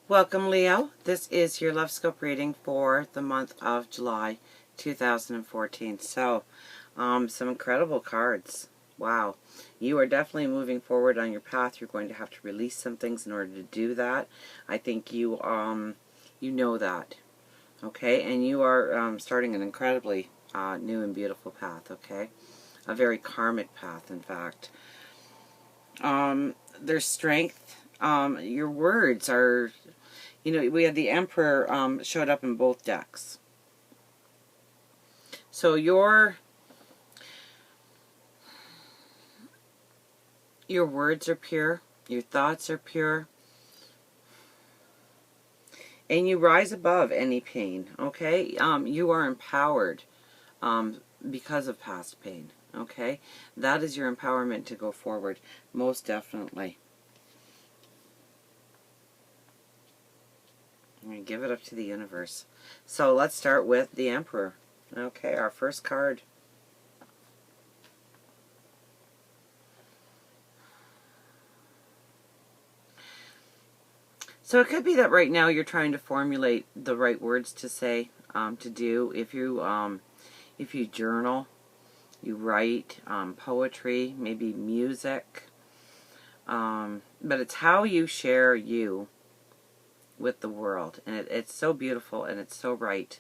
Welcome, Leo. This is your Love Scope reading for the month of July 2014. So, some incredible cards. Wow. You are definitely moving forward on your path. You're going to have to release some things in order to do that. I think you know that. Okay? And you are starting an incredibly new and beautiful path. Okay? A very karmic path, in fact. There's strength. Your words are... You know, we had the Emperor showed up in both decks. So your words are pure, your thoughts are pure, and you rise above any pain, okay? You are empowered because of past pain, okay? That is your empowerment to go forward, most definitely. I'm going to give it up to the universe. So let's start with the Emperor. Okay, our first card. So it could be that right now you're trying to formulate the right words to say, to do. If you journal, you write poetry, maybe music. But it's how you share you with the world, and it's so beautiful and it's so right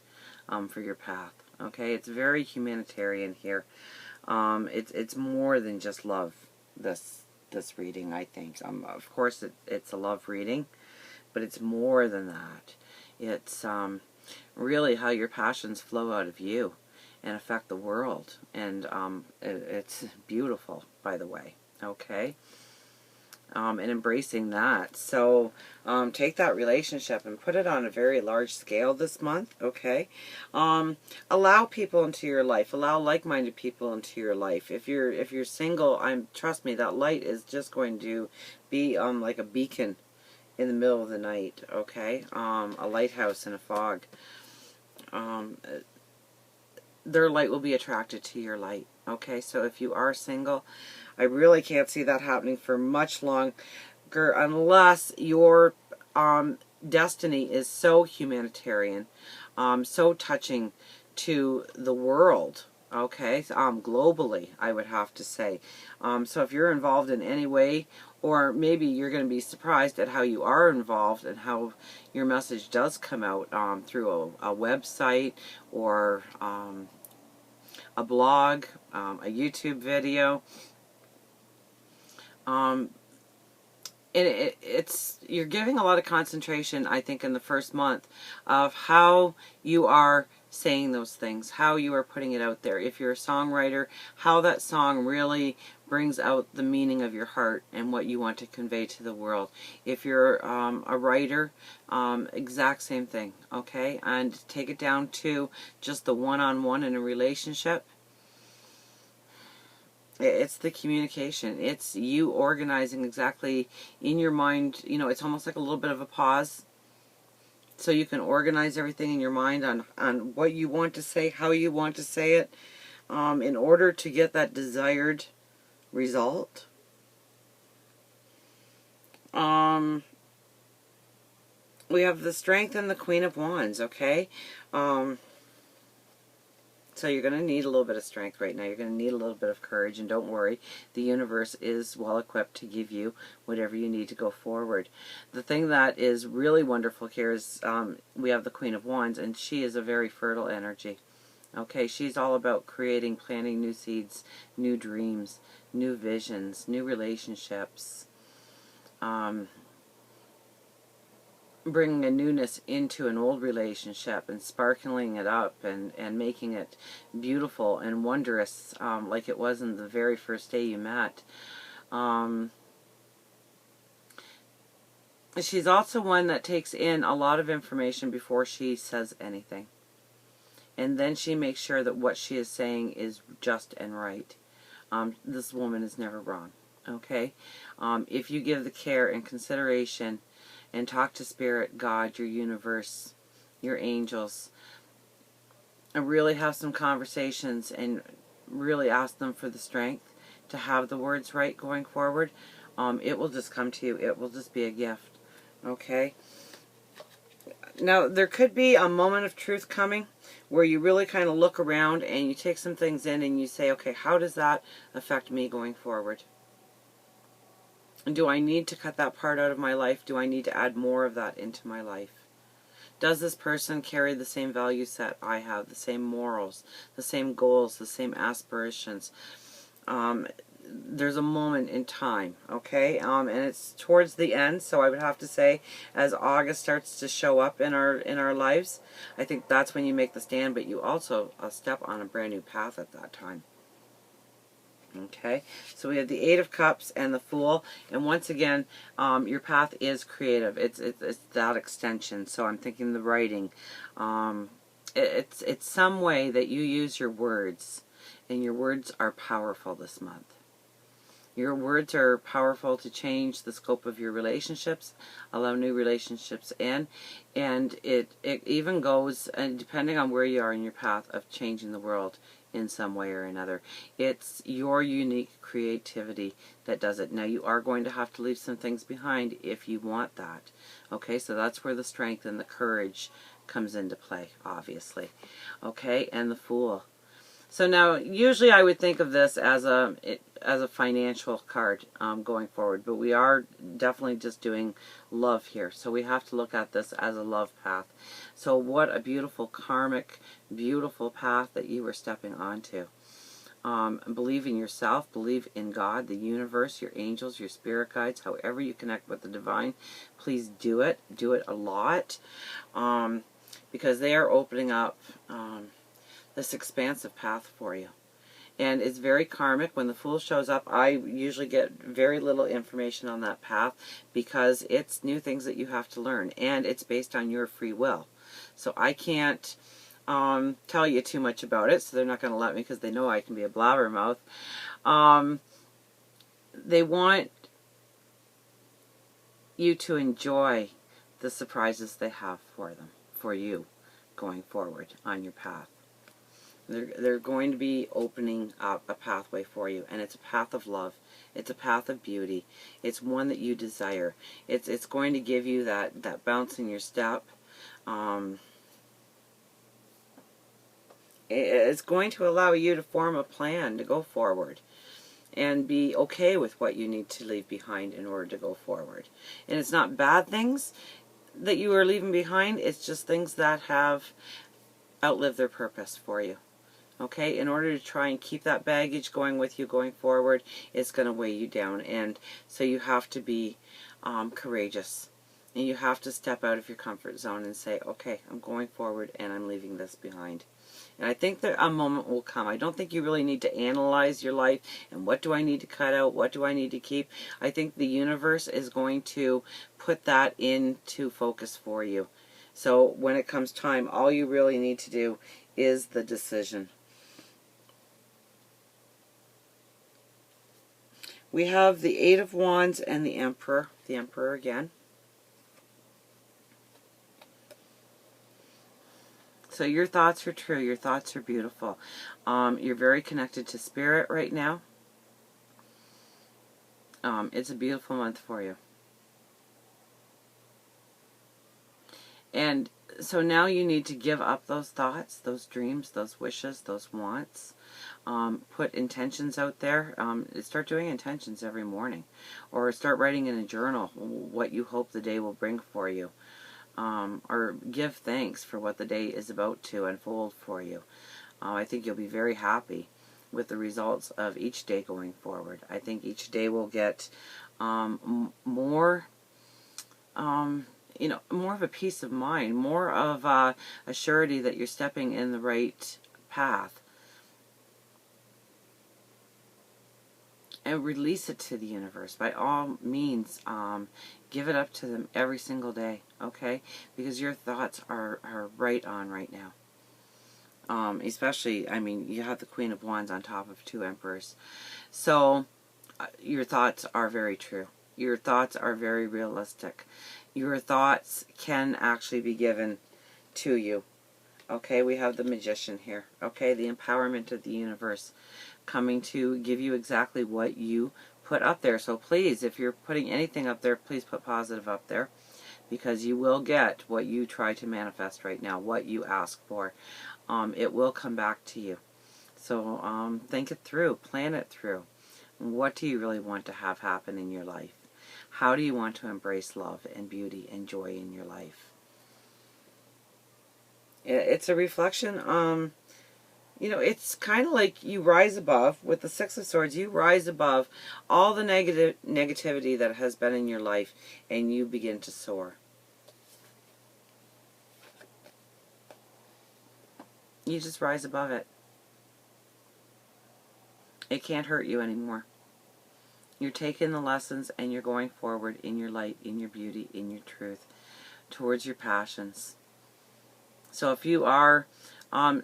for your path. Okay, it's very humanitarian here. It's more than just love. This reading, I think. Of course, it's a love reading, but it's more than that. It's really how your passions flow out of you and affect the world, and it's beautiful, by the way. Okay. And embracing that. So take that relationship and put it on a very large scale this month, okay? Allow people into your life. Allow like-minded people into your life. If you're single, trust me, that light is just going to be like a beacon in the middle of the night, okay? A lighthouse in a fog. Their light will be attracted to your light, okay? So if you are single, I really can't see that happening for much longer unless your destiny is so humanitarian, so touching to the world, okay? Globally, I would have to say. So if you're involved in any way, or maybe you're going to be surprised at how you are involved and how your message does come out through a website or a blog, a YouTube video. You're giving a lot of concentration, I think, in the first month of how you are saying those things, how you are putting it out there. If you're a songwriter, how that song really brings out the meaning of your heart and what you want to convey to the world. If you're a writer, exact same thing, okay? And take it down to just the one-on-one in a relationship. It's the communication. It's you organizing exactly in your mind. You know, it's almost like a little bit of a pause. So you can organize everything in your mind on what you want to say, how you want to say it, in order to get that desired result. We have the Strength and the Queen of Wands, okay? So you're going to need a little bit of strength right now. You're going to need a little bit of courage. And don't worry, the universe is well equipped to give you whatever you need to go forward. The thing that is really wonderful here is we have the Queen of Wands, and she is a very fertile energy. Okay, she's all about creating, planting new seeds, new dreams, new visions, new relationships. Bringing a newness into an old relationship and sparkling it up and making it beautiful and wondrous, like it was in the very first day you met. She's also one that takes in a lot of information before she says anything. And then she makes sure that what she is saying is just and right. This woman is never wrong. Okay? If you give the care and consideration and talk to Spirit, God, your universe, your angels, and really have some conversations and really ask them for the strength to have the words right going forward, it will just come to you. It will just be a gift. Okay? Now, there could be a moment of truth coming where you really kind of look around and you take some things in and you say, okay, how does that affect me going forward? And do I need to cut that part out of my life? Do I need to add more of that into my life? Does this person carry the same value set I have, the same morals, the same goals, the same aspirations? There's a moment in time, okay, and it's towards the end, so I would have to say, as August starts to show up in our lives, I think that's when you make the stand, but you also step on a brand new path at that time. Okay, so we have the Eight of Cups and the Fool, and once again, your path is creative. It's that extension. So I'm thinking the writing. It's some way that you use your words, and your words are powerful this month. Your words are powerful to change the scope of your relationships, allow new relationships in, and it even goes, and depending on where you are in your path, of changing the world in some way or another. It's your unique creativity that does it. Now, you are going to have to leave some things behind if you want that. Okay, so that's where the strength and the courage comes into play, obviously. Okay, and the Fool. So now, usually I would think of this as a financial card going forward, but we are definitely just doing love here. So we have to look at this as a love path. So what a beautiful karmic, beautiful path that you were stepping onto. Believe in yourself, believe in God, the universe, your angels, your spirit guides, however you connect with the divine. Please do it. Do it a lot, because they are opening up this expansive path for you. And it's very karmic. When the Fool shows up, I usually get very little information on that path because it's new things that you have to learn, and it's based on your free will. So I can't tell you too much about it, so they're not going to let me because they know I can be a blabbermouth. They want you to enjoy the surprises they have for you going forward on your path. They're going to be opening up a pathway for you, and it's a path of love. It's a path of beauty. It's one that you desire. It's going to give you that bounce in your step. It's going to allow you to form a plan to go forward and be okay with what you need to leave behind in order to go forward. And it's not bad things that you are leaving behind. It's just things that have outlived their purpose for you. Okay, in order to try and keep that baggage going with you going forward, it's going to weigh you down. And so you have to be courageous. And you have to step out of your comfort zone and say, okay, I'm going forward and I'm leaving this behind. And I think that a moment will come. I don't think you really need to analyze your life and what do I need to cut out, what do I need to keep. I think the universe is going to put that into focus for you. So when it comes time, all you really need to do is the decision. We have the Eight of Wands and the Emperor again. So your thoughts are true. Your thoughts are beautiful. You're very connected to spirit right now. It's a beautiful month for you. And so now you need to give up those thoughts, those dreams, those wishes, those wants. Put intentions out there. Start doing intentions every morning. Or start writing in a journal what you hope the day will bring for you. Or give thanks for what the day is about to unfold for you. I think you'll be very happy with the results of each day going forward. I think each day will get more, more of a peace of mind, more of a surety that you're stepping in the right path. And release it to the universe. By all means, give it up to them every single day, okay? Because your thoughts are right on right now. Especially, I mean, you have the Queen of Wands on top of two Emperors. So, your thoughts are very true. Your thoughts are very realistic. Your thoughts can actually be given to you. Okay, we have the Magician here. Okay, the empowerment of the universe coming to give you exactly what you put up there. So please, if you're putting anything up there, please put positive up there. because you will get what you try to manifest right now, what you ask for. It will come back to you. So think it through, plan it through. What do you really want to have happen in your life? How do you want to embrace love and beauty and joy in your life? It's a reflection. You know, it's kind of like you rise above, with the Six of Swords, you rise above all the negativity that has been in your life, and you begin to soar. You just rise above it. It can't hurt you anymore. You're taking the lessons and you're going forward in your light, in your beauty, in your truth, towards your passions. So if you are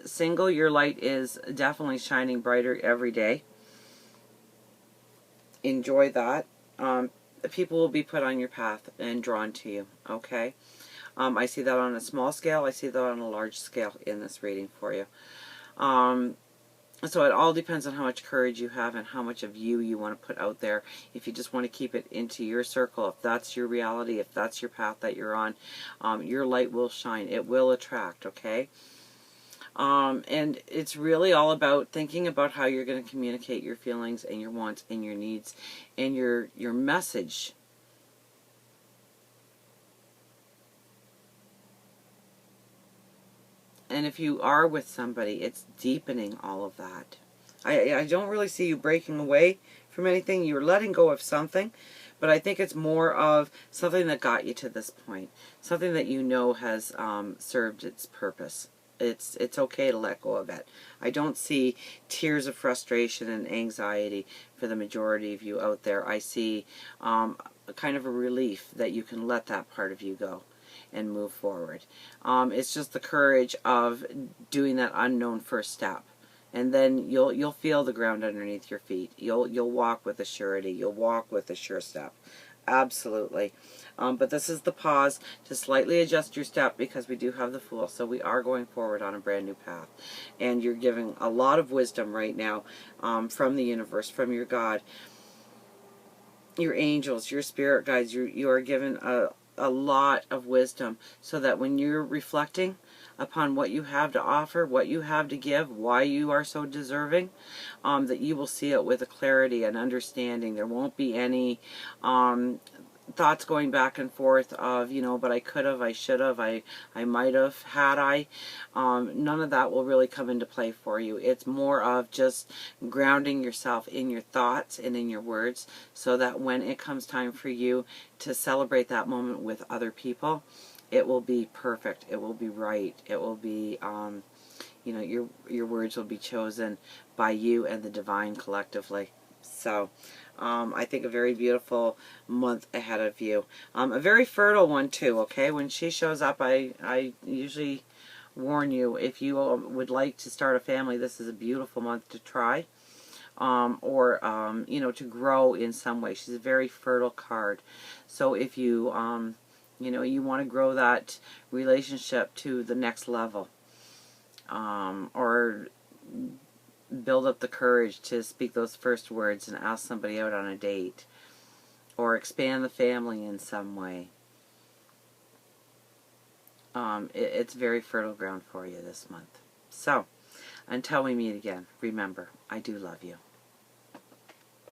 single, your light is definitely shining brighter every day. Enjoy that. People will be put on your path and drawn to you, okay? I see that on a small scale. I see that on a large scale in this reading for you. So it all depends on how much courage you have and how much of you want to put out there. If you just want to keep it into your circle, if that's your reality, if that's your path that you're on, your light will shine. It will attract, okay? And it's really all about thinking about how you're going to communicate your feelings and your wants and your needs and your message. And if you are with somebody, it's deepening all of that. I don't really see you breaking away from anything. You're letting go of something, but I think it's more of something that got you to this point. Something that you know has served its purpose. It's okay to let go of it. I don't see tears of frustration and anxiety for the majority of you out there. I see kind of a relief that you can let that part of you go and move forward. It's just the courage of doing that unknown first step, and then you'll feel the ground underneath your feet. You'll walk with a surety. You'll walk with a sure step. Absolutely. But this is the pause to slightly adjust your step, because we do have the Fool, so we are going forward on a brand new path. And you're giving a lot of wisdom right now from the universe, from your God, your angels, your spirit guides. You are given a lot of wisdom, so that when you're reflecting upon what you have to offer, what you have to give, why you are so deserving, that you will see it with a clarity and understanding. There won't be any thoughts going back and forth of, you know, but I could have, I should have, I might have, had I. None of that will really come into play for you. It's more of just grounding yourself in your thoughts and in your words, so that when it comes time for you to celebrate that moment with other people, it will be perfect. It will be right. It will be, you know, your words will be chosen by you and the divine collectively. So, I think a very beautiful month ahead of you. A very fertile one too, okay? When she shows up, I usually warn you, if you would like to start a family, this is a beautiful month to try. Or you know, to grow in some way. She's a very fertile card. So if you, you know, you want to grow that relationship to the next level, or build up the courage to speak those first words and ask somebody out on a date, or expand the family in some way, it's very fertile ground for you this month. So, until we meet again, remember, I do love you.